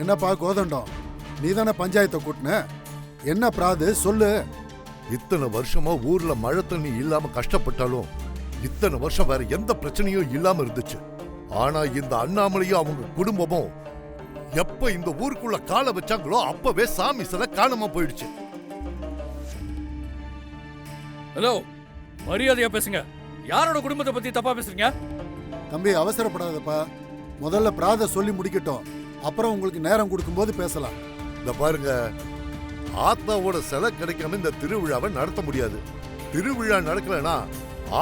என்னப்பா கோதண்டம், நீ தானே பஞ்சாயத்தை கூட்டின? என்ன பிராது சொல்லு. இத்தனை வருஷமா ஊர்ல மழை தண்ணி இல்லாம கஷ்டப்பட்டாலும் இத்தனை வருஷம் வேற எந்த பிரச்சனையும் இல்லாம இருந்துச்சு. ஆனா இந்த அண்ணாமலையும் அவங்க குடும்பமும் எப்ப இந்த ஊருக்குள்ள காலை வச்சாங்களோ அப்பவே சாமி சிலை காணாம போயிடுச்சு. ஹலோ, மரியாதையா பேசுங்க. யாரோட குடும்பத்தை பத்தி தப்பா பேசுறீங்க? தம்பி அவசரப்படாதப்பா, முதல்ல பிராத சொல்லி முடிக்கட்டும், அப்புறம் உங்களுக்கு நேரம் கொடுக்கும்போது பேசலாம். இந்த பாருங்க, ஆத்தாவோட சிலை கிடைக்காம இந்த திருவிழாவை நடத்த முடியாது. திருவிழா நடக்கலனா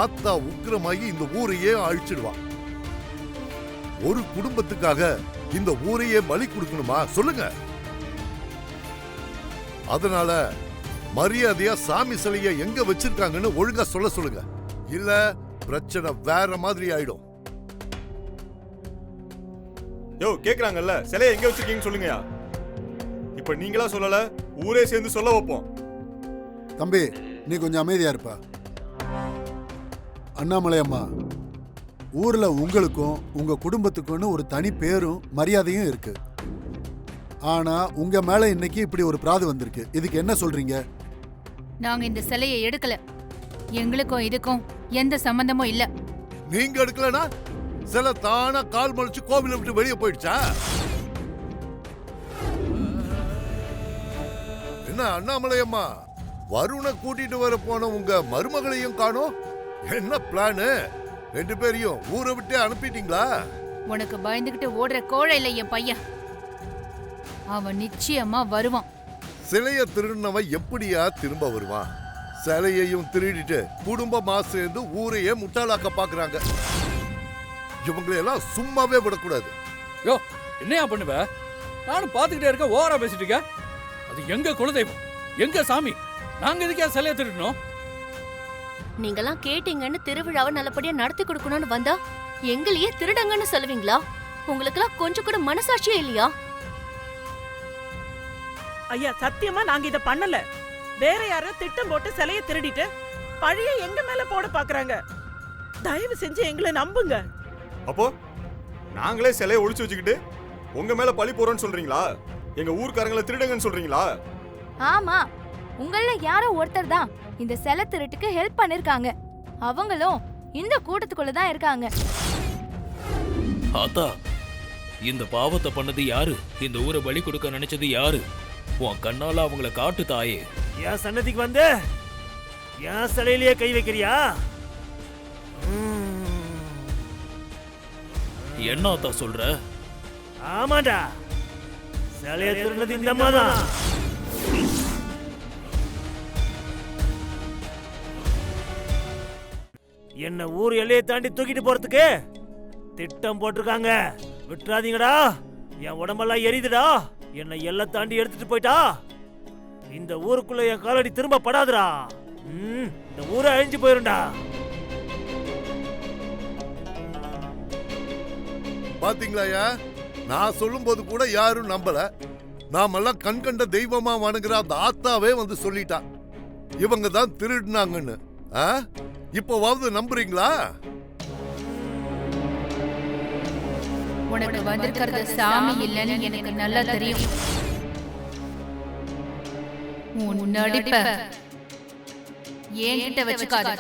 ஆத்தா உக்கிரமாகி இந்த ஊரையே அழிச்சிடுவா. ஒரு குடும்பத்துக்காக இந்த ஊரையே பலி கொடுக்கணுமா சொல்லுங்க? அதனால மரியாதையா சாமி சிலைய எங்க வச்சிருக்காங்கன்னு ஒழுங்கா சொல்ல சொல்லுங்க. இல்ல பிரச்சனை வேற மாதிரி ஆயிடும். யோ கேக்குறாங்கல்ல, சிலையை எங்க வச்சிருக்கீங்கன்னு சொல்லுங்கயா. இப்ப நீங்களா சொல்லல, ஊரே சேர்ந்து சொல்ல வைப்போம். தம்பி நீ கொஞ்சம் அமைதியா இருப்பா. அண்ணாமலை அம்மா, ஊர்ல உங்களுக்கும் உங்க குடும்பத்துக்குன்னு ஒரு தனி பேரும் மரியாதையும் இருக்கு. ஆனா உங்க மேல இன்னைக்கு இப்படி ஒரு பிராது வந்திருக்கு. இதுக்கு என்ன சொல்றீங்க? நாங்க இந்த சிலையை எடுக்கல. எங்களுக்கும் இதுக்கும் எந்த சம்பந்தமும் இல்ல. நீங்க எடுக்கலனா சில தானா கால் மலைச்சு கோவிலை விட்டு வெளியே போயிடுச்சா? என்ன அண்ணாமலை அம்மா, வருணை கூட்டிட்டு வர போன உங்க மருமகளையும் காணோம். என்ன பிளானு? ரெண்டு பேரையும் ஊரை விட்டு அனுப்பிட்டீங்களா? உனக்கு பயந்துகிட்டு ஓடுற கோழை இல்ல என் பையன். அவன் நிச்சயமா வருவான். சிலைய திருடினவன் எப்படியா திரும்ப வருவான்? சிலையையும் திருடிட்டு குடும்பமா சேர்ந்து ஊரையே முட்டாளாக்க பாக்குறாங்க. இவங்களையெல்லாம் சும்மாவே விடக்கூடாது. யோ, என்னையா பண்ணுவ? நானும் பாத்துக்கிட்டே இருக்க, ஓவரா பேசிட்டு இருக்க. அது எங்க குலதெய்வம், எங்க சாமி. நாங்க எதுக்கே சிலைய திருடணும்? நீங்கெல்லாம் கேட்டீங்கன்னு திருவிழாவை நல்லபடியா நடத்தி கொடுக்கணும்னு வந்தா எங்களையே திருடங்கன்னு சொல்லுவீங்களா? உங்களுக்கெல்லாம் கொஞ்சம் கூட மனசாட்சியே இல்லையா? ஐயா சத்தியமா நாங்க இத பண்ணல. வேற யாரோ திட்டம் போட்டு சிலைய திருடிட்டு பழைய எங்க மேல போட பாக்குறாங்க. தயவு செஞ்சு எங்களை நம்புங்க. அப்போ நாங்களே சிலையை ஒளிச்சு வச்சுக்கிட்டு உங்க மேல பழி போறோம்னு சொல்றீங்களா? எங்க ஊர்க்காரங்களை திருடுங்கன்னு சொல்றீங்களா? ஆமா, உங்கள யாரோ ஒருத்தர் தான் இந்த சிலை திருட்டுக்கு ஹெல்ப் பண்ணிருக்காங்க. அவங்களும் இந்த கூட்டத்துக்குள்ள தான் இருக்காங்க. ஆத்தா, இந்த பாவத்தை பண்ணது யாரு? இந்த ஊரை பலி கொடுக்க நினைச்சது யாரு? உன் கண்ணால அவங்கள காட்டு தாயே. என் சன்னதிக்கு வந்து என் சிலையிலேயே கை வைக்கிறியா? என்ன ஆத்தா சொல்ற? ஆமாடா, சிலைய திருநது இந்த அம்மா தான். என்ன ஊர் எல்லையை தாண்டி தூக்கிட்டு போறதுக்கு திட்டம் போட்டிருக்காங்க. விட்டுறாதீங்கடா, என் உடம்பெல்லாம் எரியுதுடா. என்னை எல்லை தாண்டி எடுத்துட்டு போயிட்டா இந்த ஊருக்குள்ள என் காலடி திரும்ப படாதுடா. இந்த ஊரை அழிஞ்சு போயிருண்டா. பாத்தீங்களா, நான் சொல்லும் போது கூட யாரும் நம்பல. நாமெல்லாம் கண்கண்ட தெய்வமா வணங்குற அந்த ஆத்தாவே வந்து சொல்லிட்டா இவங்க தான் திருடினாங்கன்னு. இப்போவாவது நம்புறீங்களா? உனக்கு வந்திருக்கிறது சாமி இல்லைன்னு எனக்கு நல்லா தெரியும். உன் நடிப்ப என்கிட்ட வச்சுக்காத.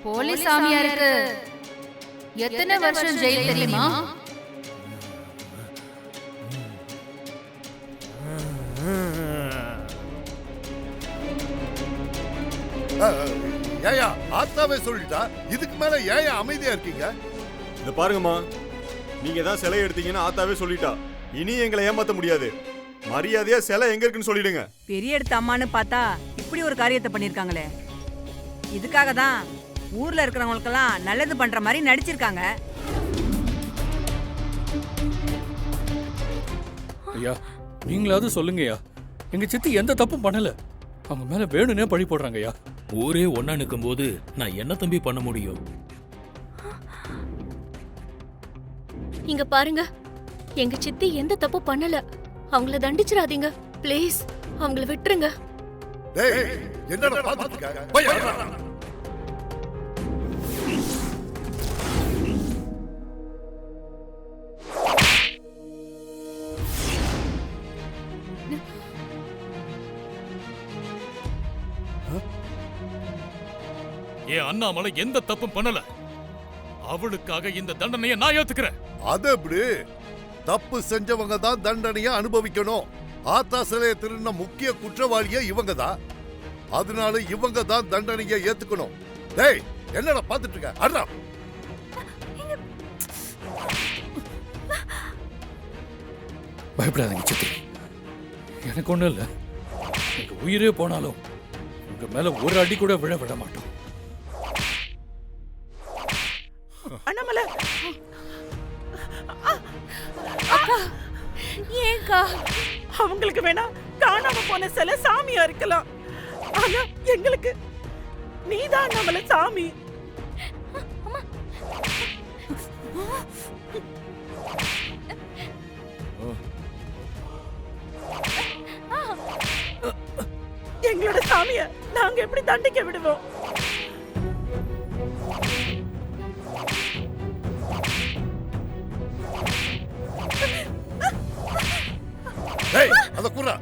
போலீஸ் சாமியாருக்கு எத்தனை வருஷம் ஜெயில் தெரியுமா? ஏயா ஆத்தாவே சொல்லிட்டா, இதுக்கு மேல ஏயா அமைதியா இருக்கீங்க? இத பாருங்கம்மா, நீங்க தான் சிலை எடுத்தீங்கன்னு ஆத்தாவே சொல்லிட்டா. இனி எங்களை ஏமாத்த முடியாது. மரியாதையா சிலை எங்க இருக்குன்னு சொல்லிடுங்க. பெரிய எடுத்த அம்மான்னு பார்த்தா இப்படி ஒரு காரியத்தை பண்ணிருக்காங்களே. இதுக்காக தான் ஊர்ல இருக்கிறவங்களுக்கெல்லாம் நல்லது பண்ற மாதிரி நடிச்சிருக்காங்க. ஐயா, நீங்களாவது சொல்லுங்கய்யா. எங்க சித்தி எந்த தப்பும் பண்ணல. அவங்க மேல வேணும்னே பழி போடுறாங்க ஐயா. ஊரே ஒன்னா நிற்கும் போது நான் என்ன தம்பி பண்ண முடியும்? இங்க பாருங்க, எங்க சித்தி எந்த தப்பு பண்ணல. அவங்கள தண்டிச்சிடாதீங்க ப்ளீஸ். அவங்கள விட்டுருங்க. என்னடா பாத்துட்டு இருக்க? என் அண்ணாமலை எந்த தப்பும் பண்ணல. அவளுக்காக இந்த தண்டனையை நான் ஏத்துக்கிறேன். அது எப்படி? தப்பு செஞ்சவங்க தான் தண்டனையை அனுபவிக்கணும். ஆத்தா சிலையை திருடின முக்கிய குற்றவாளியே இவங்க தான். அதனால இவங்க தான் தண்டனையை ஏத்துக்கணும். டேய், என்னடா பாத்துட்டு இருக்க? அண்ணா, பயப்படாதீங்க சித்தி. எனக்கு ஒண்ணும் இல்ல. எங்க உயிரே போனாலும் உங்க மேல ஒரு அடி கூட விழ விட மாட்டோம். அண்ணாமலை ஏங்கா அவங்களுக்கு வேணா காணாம போன சில சாமியா இருக்கலாம். ஆனா எங்களுக்கு நீதான் அண்ணாமலை சாமி. எங்களோட சாமிய நாங்க எப்படி தண்டிக்க விடுவோம்? டேய், அத குறா.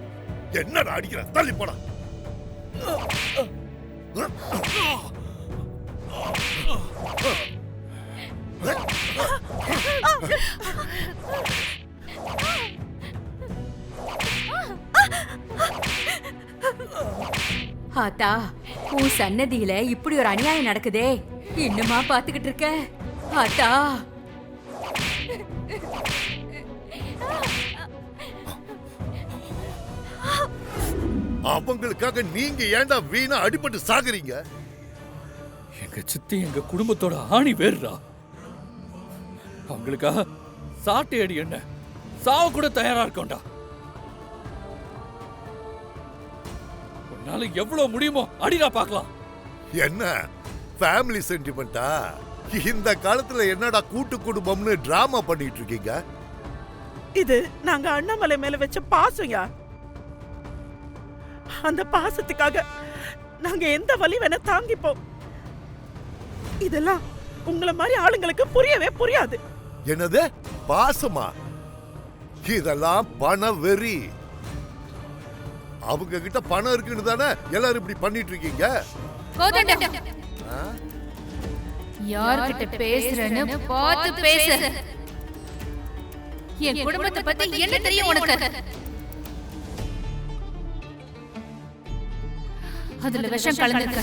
என்னடா அடிக்கிற? தள்ளி போடா. ஆத்தா, உன் சன்னதியில இப்படி ஒரு அநியாயம் நடக்குதே, இன்னுமா பாத்துக்கிட்டு இருக்க? ஆத்தா, அவங்களுக்காக நீங்க ஏன்டா வீணா அடிபட்டு சாகுறீங்க? எங்க சித்தி எங்க குடும்பத்தோட ஆணி வேறுடா. அவங்களுக்காக சாட்டை அடி என்ன சாவ கூட தயாரா இருக்கோம்டா. உன்னால எவ்வளவு முடியுமோ அடிடா பார்க்கலாம். என்ன ஃபேமிலி சென்டிமெண்டா? இந்த காலத்துல என்னடா கூட்டு குடும்பம்னு டிராமா பண்ணிட்டு இருக்கீங்க? இது நாங்க அண்ணாமலை மேல வச்ச பாசம்யா. அந்த பாசத்துக்காக நாங்க எந்த வலி வேணா தாங்கிப்போம். இதெல்லாம் உங்களை மாதிரி ஆளுங்களுக்கு புரியவே புரியாது. என்னது பாசமா? இதெல்லாம் பண வெறி. அவங்க கிட்ட பணம் இருக்குன்னு தானே எல்லாரும் இப்படி பண்ணிட்டு இருக்கீங்க. யார்கிட்ட பேசுறேன்னு பார்த்து பேசு. என் குடும்பத்தை பத்தி என்ன தெரியும் உனக்கு? அதுல விஷம் கலந்துருக்கு.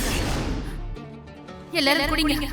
எல்லாரும் குடிங்க.